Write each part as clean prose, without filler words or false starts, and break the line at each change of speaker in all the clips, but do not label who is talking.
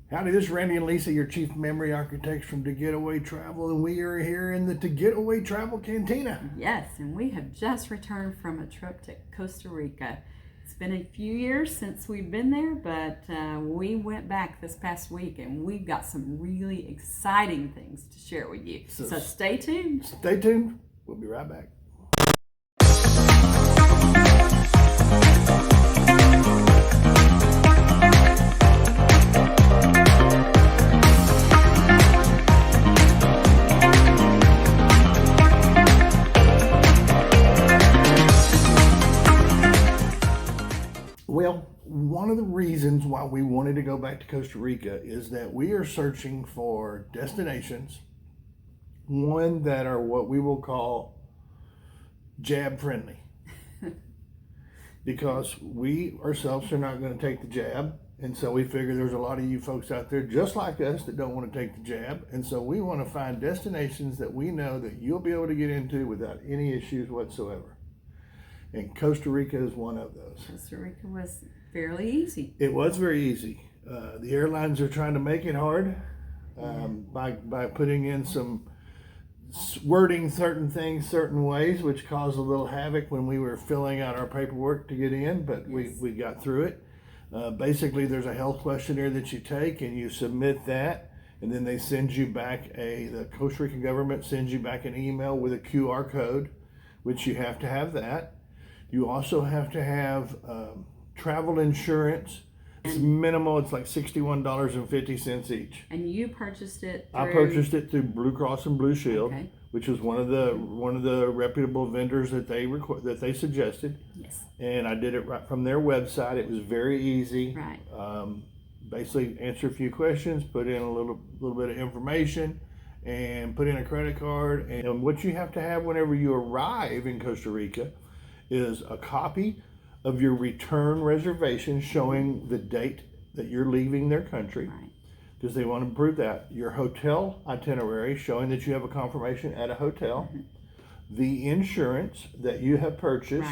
Howdy, this is Randy and Lisa, your chief memory architects from Getaway Travel, and we are here in the Getaway Travel Cantina.
Yes, and we have just returned from a trip to Costa Rica. It's been a few years since we've been there, but we went back this past week, and we've got some really exciting things to share with you. So stay tuned.
Stay tuned. We'll be right back. Well, one of the reasons why we wanted to go back to Costa Rica is that we are searching for destinations, one that are what we will call jab friendly. Because we ourselves are not going to take the jab, and so we figure there's a lot of you folks out there just like us that don't want to take the jab, and so we want to find destinations that we know that you'll be able to get into without any issues whatsoever. And Costa Rica is one of those.
Costa Rica was fairly easy.
It was very easy. The airlines are trying to make it hard by putting in some wording certain things certain ways, which caused a little havoc when we were filling out our paperwork to get in, but
yes.
we got through it. Basically, there's a health questionnaire that you take, and you submit that, and then they send you back the Costa Rican government sends you back an email with a QR code, which you have to have that. You also have to have travel insurance. It's minimal. It's like $61.50 each.
And you purchased it through...
I purchased it through Blue Cross and Blue Shield,
okay.
which was one of the reputable vendors that they suggested.
Yes.
And I did it right from their website. It was very easy.
Right.
Basically, answer a few questions, put in a little bit of information, and put in a credit card. And what you have to have whenever you arrive in Costa Rica is a copy of your return reservation showing the date that you're leaving their country, because they want to prove that. Your hotel itinerary showing that you have a confirmation at a hotel, the insurance that you have purchased,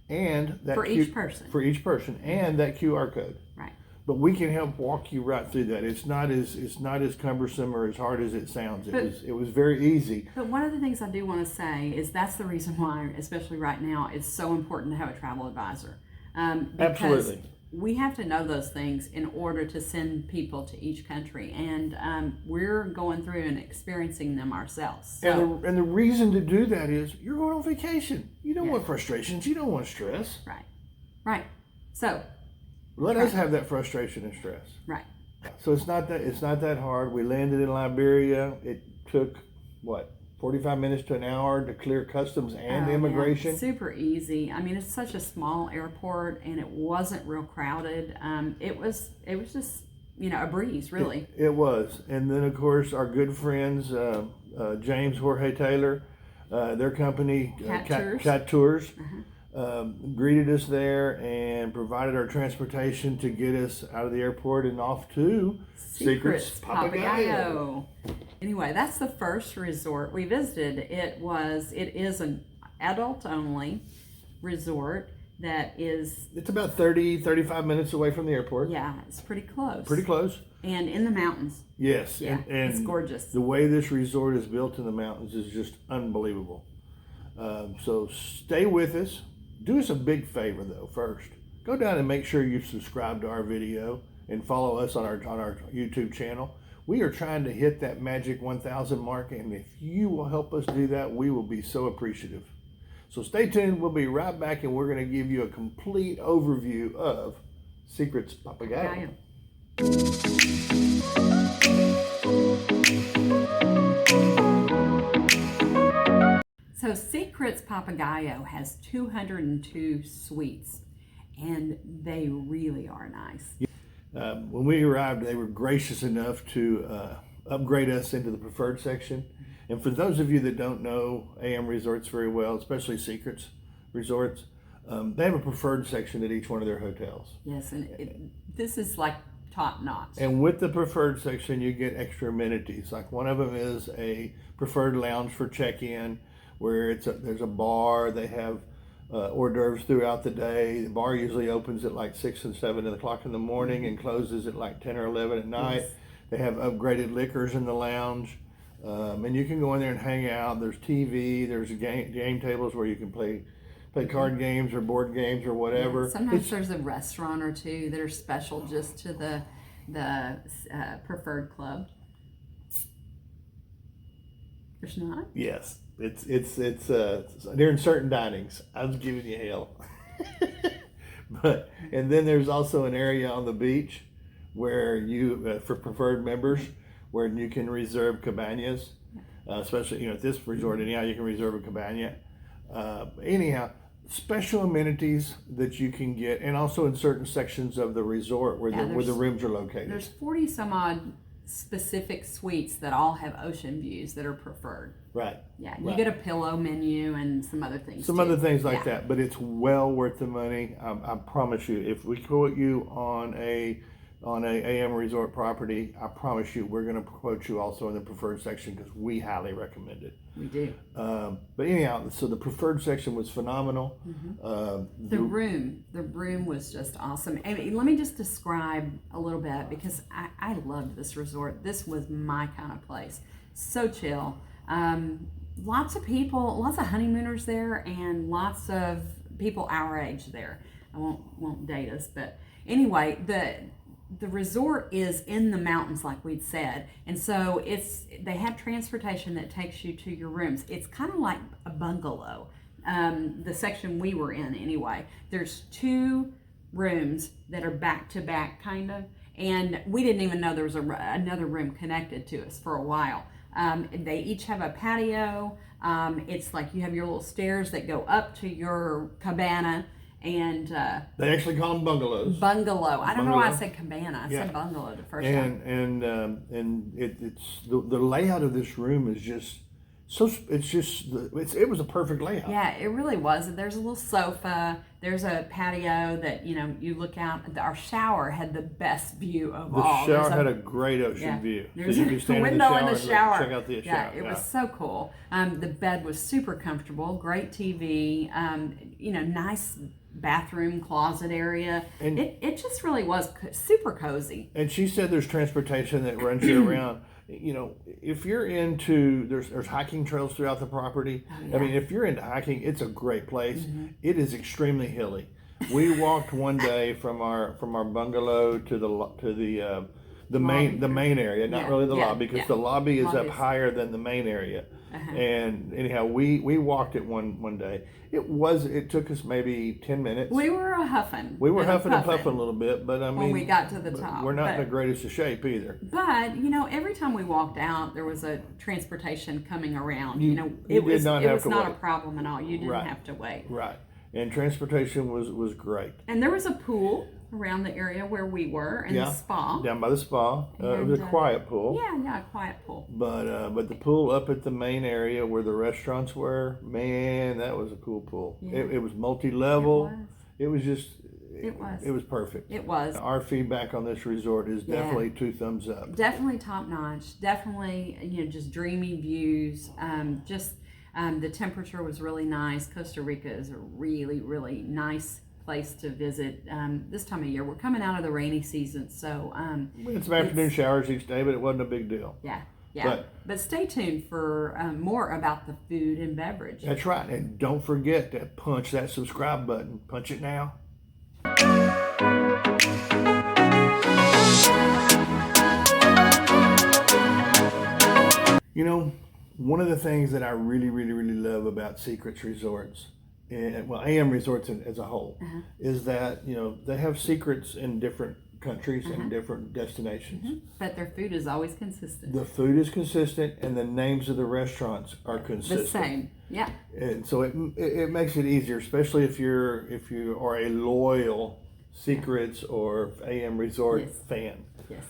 and that
for each person,
and that QR code.
Right.
But we can help walk you right through that. It's not as cumbersome or as hard as it sounds. It was very easy.
But one of the things I do want to say is that's the reason why, especially right now, it's so important to have a travel advisor.
Absolutely.
We have to know those things in order to send people to each country, and we're going through and experiencing them ourselves. So,
and the reason to do that is you're going on vacation. You don't want frustrations. You don't want stress.
Right. So.
Let us have that frustration and stress.
Right.
So it's not that hard. We landed in Liberia. It took 45 minutes to an hour to clear customs and immigration.
Yeah. Super easy. I mean, it's such a small airport, and it wasn't real crowded. It was just a breeze, really.
It was. And then of course our good friends James Jorge Taylor, their company Cat Tours. Greeted us there and provided our transportation to get us out of the airport and off to Secrets Papagayo.
Anyway, that's the first resort we visited. It is an adult only resort that is...
It's about 35 minutes away from the airport.
Yeah, it's pretty close.
Pretty close.
And in the mountains.
Yes.
Yeah,
and
it's gorgeous.
The way this resort is built in the mountains is just unbelievable. So stay with us. Do us a big favor though. First, go down and make sure you subscribe to our video and follow us on our YouTube channel. We are trying to hit that magic 1,000 mark, and if you will help us do that, we will be so appreciative. So stay tuned. We'll be right back, and we're going to give you a complete overview of Secrets Papagayo.
So Secrets Papagayo has 202 suites, and they really are nice.
When we arrived, they were gracious enough to upgrade us into the preferred section. And for those of you that don't know AM Resorts very well, especially Secrets Resorts, they have a preferred section at each one of their hotels.
Yes, and this is like top notch.
And with the preferred section, you get extra amenities. Like one of them is a preferred lounge for check-in, where there's a bar. They have hors d'oeuvres throughout the day. The bar usually opens at like 6 and 7 o'clock in the morning and closes at like 10 or 11 at night.
Yes.
They have upgraded liquors in the lounge. And you can go in there and hang out. There's TV, there's game tables where you can play card games or board games or whatever.
Yeah, sometimes there's a restaurant or two that are special just to the preferred club. There's not?
Yes, it's during certain dinings. I was giving you hell. And then there's also an area on the beach where you for preferred members where you can reserve cabanas, especially at this resort anyhow you can reserve a cabana. Anyhow, special amenities that you can get, and also in certain sections of the resort where the rooms are located.
There's 40 some odd specific suites that all have ocean views that are preferred.
Right.
Yeah, you get a pillow menu and some other things.
Other things like that, but it's well worth the money. I promise you. If we quote you on a AM resort property, I promise you we're going to quote you also in the preferred section because we highly recommend it.
We do.
But anyhow, so the preferred section was phenomenal.
The room was just awesome. And let me just describe a little bit because I loved this resort. This was my kind of place. So chill. Lots of people, lots of honeymooners there, and lots of people our age there. I won't date us, but anyway, the resort is in the mountains, like we'd said, and so they have transportation that takes you to your rooms. It's kind of like a bungalow. The section we were in, anyway. There's 2 rooms that are back to back, kind of, and we didn't even know there was another room connected to us for a while. They each have a patio. It's like you have your little stairs that go up to your cabana. And
they actually call them bungalows.
Bungalow. I don't know why I said cabana. I said bungalow the first time.
And it's the layout of this room is just so. It was a perfect layout.
Yeah, it really was. There's a little sofa. There's a patio that you look out. Our shower had the best view of all.
The shower had a great ocean view.
There's
so you could stand
a window in the shower.
Check out the shower.
Yeah, it was so cool. The bed was super comfortable. Great TV. Nice bathroom closet area. And it just really was super cozy.
And she said there's transportation that runs you around. If you're into there's hiking trails throughout the property. Oh, yeah. I mean, if you're into hiking, it's a great place. Mm-hmm. It is extremely hilly. We walked one day from our bungalow to the main area, not really the lobby, because the lobby is up higher than the main area. Uh-huh. And anyhow, we walked it one day. It took us maybe 10 minutes.
We were huffing.
We were huffing and puffing a little bit, but I mean,
when we got to the top,
we're not in the greatest of shape either.
But every time we walked out, there was a transportation coming around.
It was not
a problem at all. You didn't have to wait.
Right, and transportation was great.
And there was a pool around the area where we were, and the spa.
Down by the spa. It was a quiet pool.
Yeah, a quiet pool.
But the pool up at the main area where the restaurants were, man, that was a cool pool. Yeah. It was multi-level. It was perfect. It was. Our feedback on this resort is definitely 2 thumbs up.
Definitely top notch. Definitely, just dreamy views. The temperature was really nice. Costa Rica is a really, really nice place to visit this time of year. We're coming out of the rainy season, so
we had some afternoon showers each day, but it wasn't a big deal.
Yeah. But stay tuned for more about the food and beverage.
That's right, and don't forget to punch that subscribe button. Punch it now. One of the things that I really, really, really love about Secrets Resorts, AM Resorts as a whole, is that they have secrets in different countries and different destinations. Mm-hmm.
But their food is always consistent.
The food is consistent, and the names of the restaurants are consistent.
The same, yeah.
And so it makes it easier, especially if you are a loyal Secrets or AM Resort fan. Yes.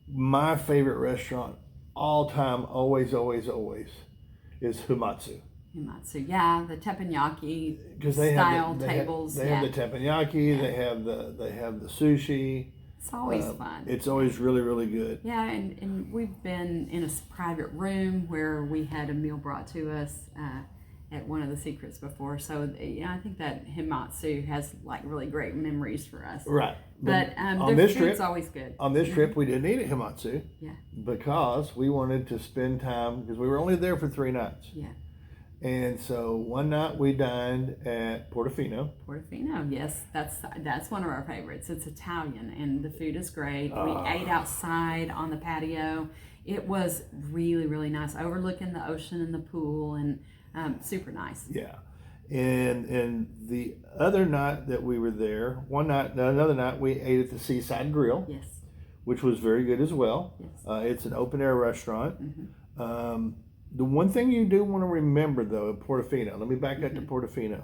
My favorite restaurant all time, always is Humatsu.
Yeah, the teppanyaki style tables.
They have the teppanyaki. Yeah. They have the sushi.
It's always fun.
It's always really, really good.
Yeah, and we've been in a private room where we had a meal brought to us, at one of the Secrets before. So I think that Himatsu has like really great memories for us.
Right.
But
on
their
this
food's
trip,
always good.
On this trip, we didn't eat at Himatsu.
Yeah.
Because we wanted to spend time, because we were only there for 3 nights.
Yeah.
And so one night we dined at Portofino.
Portofino, yes, that's one of our favorites. It's Italian, and the food is great. We ate outside on the patio. It was really, really nice, overlooking the ocean and the pool, and super nice.
Yeah, and the other night that we were there, another night we ate at the Seaside Grill.
Yes.
Which was very good as well.
Yes.
It's an open air restaurant.
Mm-hmm.
The one thing you do want to remember though at Portofino, let me back up to Portofino.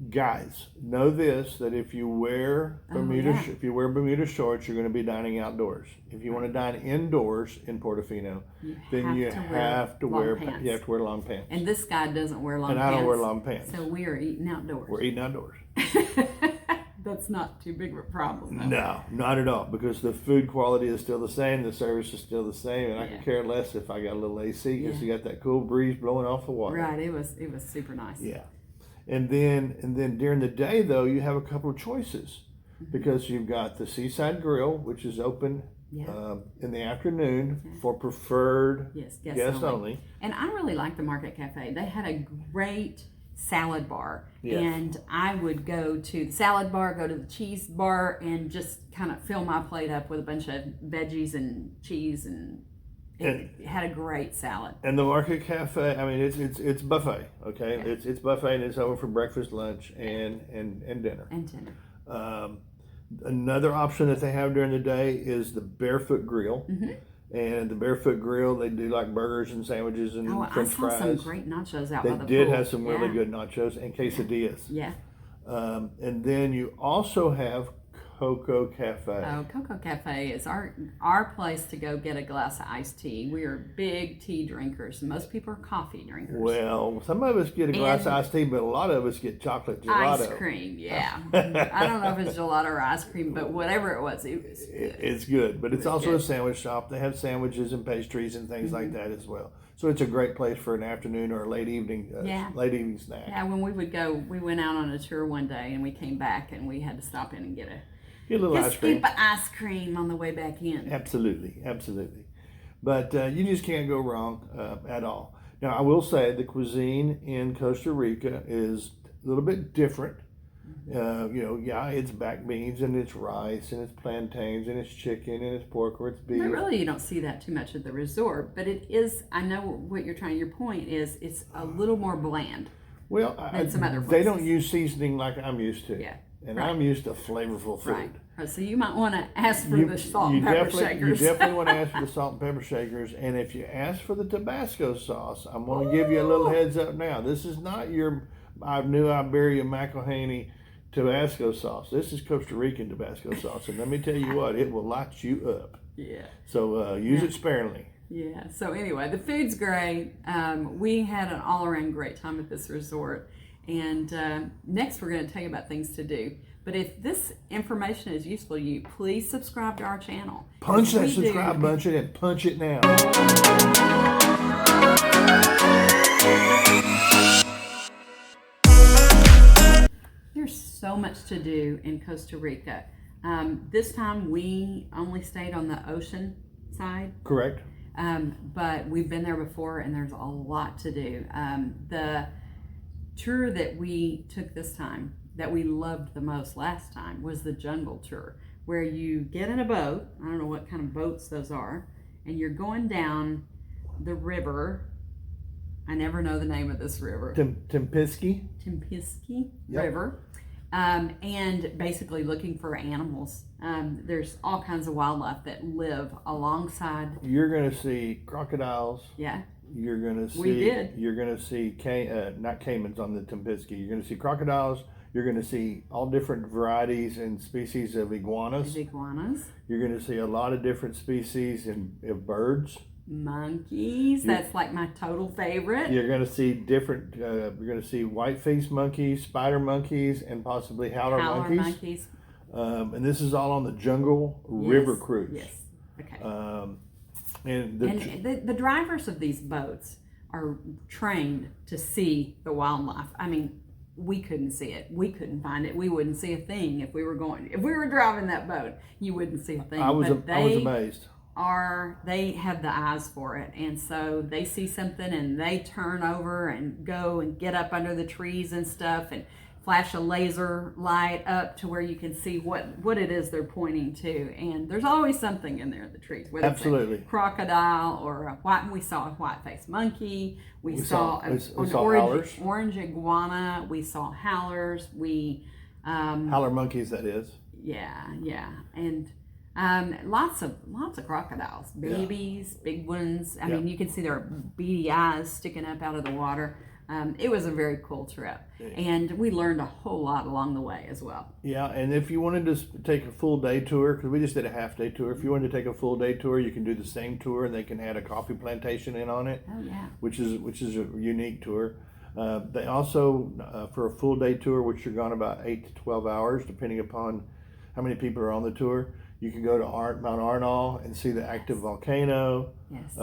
Guys, know this, that if you wear Bermuda shorts, you're going to be dining outdoors. If you want to dine indoors in Portofino, then you have to wear long pants.
And this guy doesn't wear long pants.
And I don't wear long pants.
So we are eating outdoors.
We're eating outdoors.
That's not too big of a problem, though.
No, not at all, because the food quality is still the same, the service is still the same, and I can care less if I got a little AC, because you got that cool breeze blowing off the water.
Right, it was super nice.
Yeah, and then during the day though, you have a couple of choices, because you've got the Seaside Grill, which is open in the afternoon for preferred guests only.
And I really like the Market Cafe. They had a great salad bar, and I would go to the salad bar, go to the cheese bar, and just kind of fill my plate up with a bunch of veggies and cheese, and it had a great salad.
And the Market Cafe, I mean, it's buffet, okay? Yeah. It's buffet, and it's open for breakfast, lunch, and dinner.
And dinner.
Another option that they have during the day is the Barefoot Grill. Mm-hmm. And the Barefoot Grill, they do like burgers and sandwiches and French fries.
I saw some great nachos out by the pool.
They did have some really good nachos and quesadillas.
Yeah.
And then you also have Coco Cafe.
Oh, Coco Cafe is our place to go get a glass of iced tea. We are big tea drinkers. Most people are coffee drinkers.
Well, some of us get a glass of iced tea, but a lot of us get chocolate gelato.
Ice cream, yeah. I don't know if it's gelato or ice cream, but whatever it was, it was good.
It's good, but it's also a sandwich shop. They have sandwiches and pastries and things like that as well. So it's a great place for an afternoon or a late evening snack.
Yeah, when we would go, we went out on a tour one day and we came back and we had to stop in and get a
little ice cream.
Scoop of ice cream on the way back in.
Absolutely. But you just can't go wrong at all. Now, I will say the cuisine in Costa Rica is a little bit different. It's back beans and it's rice and it's plantains and it's chicken and it's pork or it's beef.
But really, you don't see that too much at the resort. But it is, I know what you're trying, your point is it's a little more bland than some other places.
They don't use seasoning like I'm used to.
Yeah.
And I'm used to flavorful food.
Right. So you might want to ask for the salt and pepper shakers.
You definitely want to ask for the salt and pepper shakers. And if you ask for the Tabasco sauce, I'm going to give you a little heads up now. This is not your New Iberia McElhaney Tabasco sauce. This is Costa Rican Tabasco sauce. And let me tell you what, it will light you up.
Yeah.
So use it sparingly.
Yeah. So anyway, the food's great. We had an all-around great time at this resort. And next we're going to tell you about things to do. But if this information is useful to you, please subscribe to our channel.
Punch that subscribe button and punch it now.
There's so much to do in Costa Rica. This time we only stayed on the ocean side.
Correct.
But we've been there before and there's a lot to do. The tour that we took this time, that we loved the most last time, was the jungle tour, where you get in a boat. I don't know what kind of boats those are, and you're going down the river. I never know the name of this river.
Tempisky
River. And basically looking for animals. There's all kinds of wildlife that live alongside.
You're going to see crocodiles.
Yeah.
You're going to see.
We did.
You're going to see not caimans on the Tempisky. You're going to see crocodiles. You're going to see all different varieties and species of iguanas. You're going to see a lot of different species of birds.
Monkeys. That's like my total favorite.
You're going to see different. You're going to see white-faced monkeys, spider monkeys, and possibly howler monkeys. And this is all on the Jungle River Cruise.
Yes. Okay.
And the
drivers of these boats are trained to see the wildlife. I mean, we couldn't see it. We couldn't find it. We wouldn't see a thing if we were driving that boat. You wouldn't see a thing.
I was amazed.
They have the eyes for it, and so they see something and they turn over and go and get up under the trees and stuff and flash a laser light up to where you can see what it is they're pointing to. And there's always something in there in the trees, whether
Absolutely.
it's a crocodile or we saw a white-faced monkey, we saw an orange iguana, we saw howlers,
howler monkeys, that is.
Yeah, and lots of crocodiles, babies, big ones. I mean, you can see their beady eyes sticking up out of the water. It was a very cool trip, and we learned a whole lot along the way as well.
Yeah, and if you wanted to take a full day tour, because we just did a half day tour, if you wanted to take a full day tour, you can do the same tour, and they can add a coffee plantation in on it.
Oh yeah,
which is a unique tour. They also for a full day tour, which you're gone about 8 to 12 hours, depending upon how many people are on the tour. You can go to Mount Arenilla and see the active volcano.
Yes,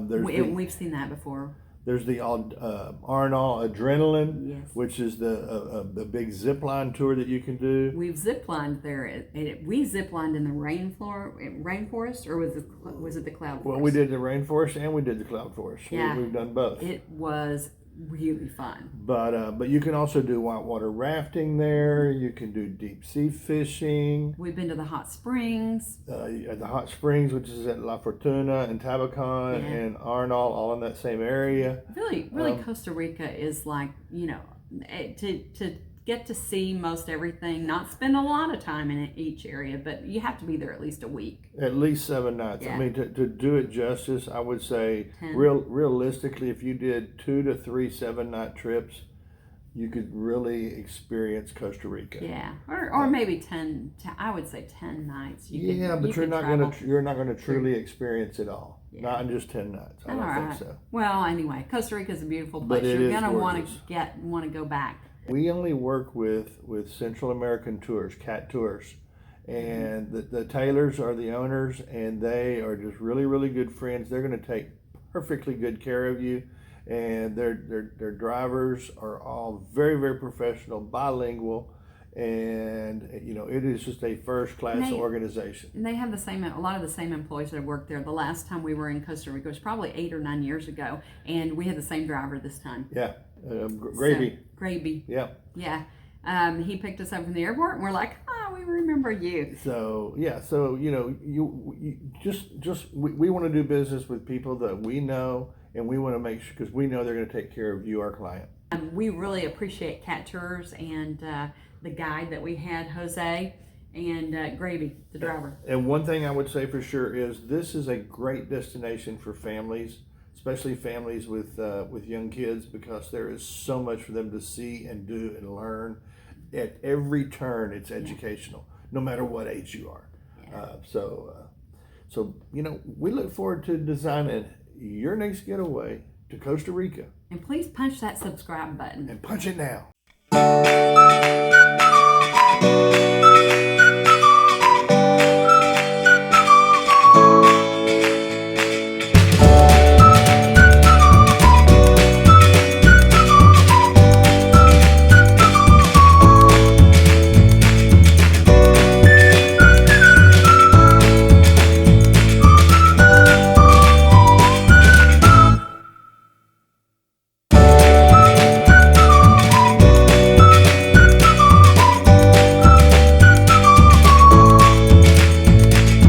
we've seen that before.
There's the Arenilla Adrenaline,
yes,
which is the big zip line tour that you can do.
We've zip lined there. We zip lined in the rainforest, or was it the cloud forest?
Well, we did the rainforest and we did the cloud forest.
Yeah,
we've done both.
It was really fun.
But you can also do whitewater rafting there. You can do deep sea fishing.
We've been to the hot springs.
The hot springs, which is at La Fortuna and Tabacon and Arnall, all in that same area.
Really, Costa Rica is like, to get to see most everything, not spend a lot of time in each area, but you have to be there at least a week.
At least 7 nights.
Yeah.
I mean, to do it justice, I would say
10.
Realistically, if you did 2 to 3 7-night trips, you could really experience Costa Rica.
Yeah, or maybe 10. I would say 10 nights.
But you're not gonna truly experience it all. Yeah. Not in just 10 nights. I don't think so.
Well, anyway, Costa Rica is a beautiful place.
But
you're gonna want to go back.
We only work with Central American tours, cat tours, and the Taylors are the owners, and they are just really, really good friends. They're going to take perfectly good care of you, and their drivers are all very, very professional, bilingual, and it is just a first class organization.
And they have a lot of the same employees that have worked there. The last time we were in Costa Rica was probably 8 or 9 years ago, and we had the same driver this time.
Yeah. Gravy.
Gravy.
Yeah.
Yeah. He picked us up from the airport, and we're like, we remember you.
So we want to do business with people that we know, and we want to make sure, because we know they're going to take care of you, our client.
We really appreciate Cat Tours and the guide that we had, Jose, and Gravy, the driver.
And one thing I would say for sure is this is a great destination for families, especially families with young kids, because there is so much for them to see and do and learn. At every turn, it's educational, no matter what age you are. Yeah. So we look forward to designing your next getaway to Costa Rica.
And please punch that subscribe button.
And punch it now.